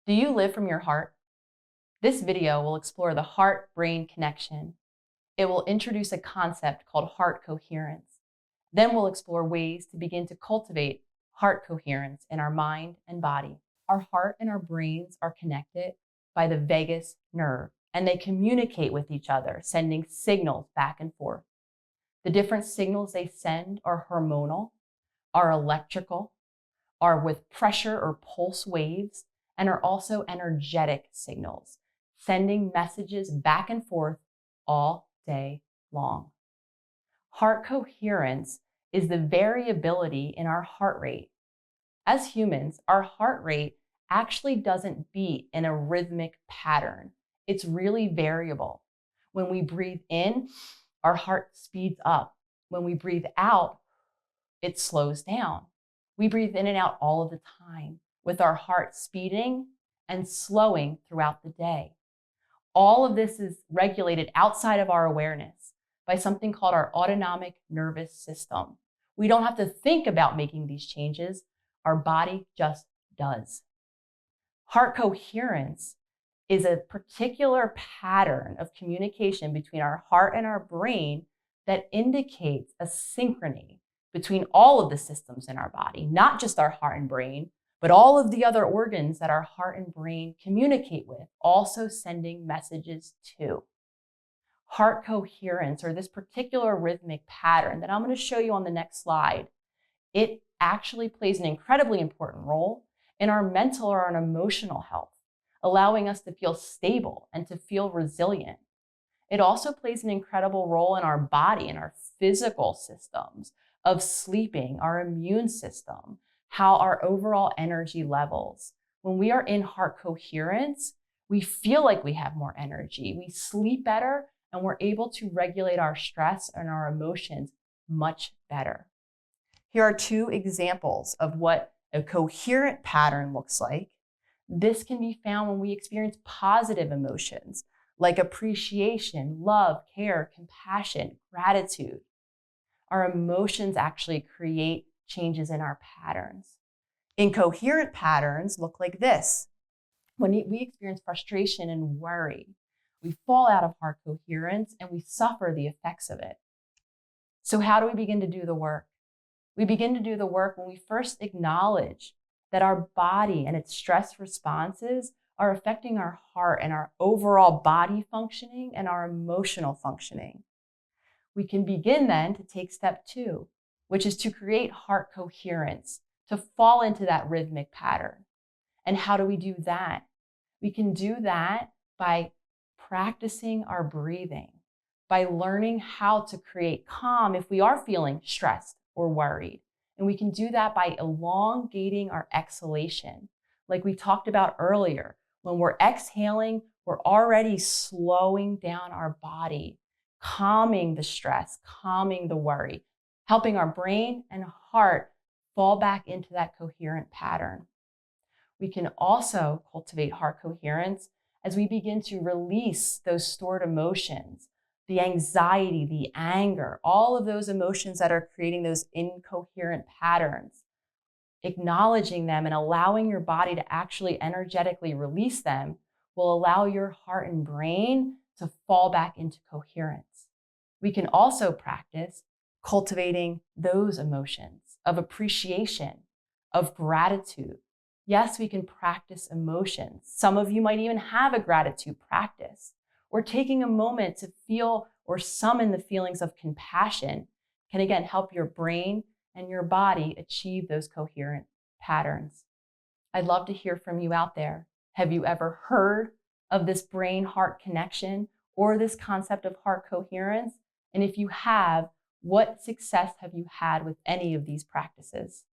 Do you live from your heart? This video will explore the heart-brain connection. It will introduce a concept called heart coherence. Then we'll explore ways to begin to cultivate heart coherence in our mind and body. Our heart and our brains are connected by the vagus nerve, and they communicate with each other, sending signals back and forth. The different signals they send are hormonal, are electrical, are with pressure or pulse waves, and are also energetic signals, sending messages back and forth all day long. Heart coherence is the variability in our heart rate. As humans, our heart rate actually doesn't beat in a rhythmic pattern. It's really variable. When we breathe in, our heart speeds up. When we breathe out, it slows down. We breathe in and out all of the time, with our heart speeding and slowing throughout the day. All of this is regulated outside of our awareness by something called our autonomic nervous system. We don't have to think about making these changes. Our body just does. Heart coherence is a particular pattern of communication between our heart and our brain that indicates a synchrony between all of the systems in our body, not just our heart and brain, but all of the other organs that our heart and brain communicate with, also sending messages to. Heart coherence, or this particular rhythmic pattern that I'm going to show you on the next slide, it actually plays an incredibly important role in our mental or our emotional health, allowing us to feel stable and to feel resilient. It also plays an incredible role in our body and our physical systems of sleeping, our immune system, how our overall energy levels. When we are in heart coherence, we feel like we have more energy, we sleep better, and we're able to regulate our stress and our emotions much better. Here are two examples of what a coherent pattern looks like. This can be found when we experience positive emotions like appreciation, love, care, compassion, gratitude. Our emotions actually create changes in our patterns. Incoherent patterns look like this. When we experience frustration and worry, we fall out of heart coherence and we suffer the effects of it. So how do we begin to do the work? We begin to do the work when we first acknowledge that our body and its stress responses are affecting our heart and our overall body functioning and our emotional functioning. We can begin then to take step 2, which is to create heart coherence, to fall into that rhythmic pattern. And how do we do that? We can do that by practicing our breathing, by learning how to create calm if we are feeling stressed or worried. And we can do that by elongating our exhalation. Like we talked about earlier, when we're exhaling, we're already slowing down our body, calming the stress, calming the worry, helping our brain and heart fall back into that coherent pattern. We can also cultivate heart coherence as we begin to release those stored emotions, the anxiety, the anger, all of those emotions that are creating those incoherent patterns. Acknowledging them and allowing your body to actually energetically release them will allow your heart and brain to fall back into coherence. We can also practice cultivating those emotions of appreciation, of gratitude. Yes, we can practice emotions. Some of you might even have a gratitude practice, or taking a moment to feel or summon the feelings of compassion can again help your brain and your body achieve those coherent patterns. I'd love to hear from you out there. Have you ever heard of this brain-heart connection or this concept of heart coherence? And if you have, what success have you had with any of these practices?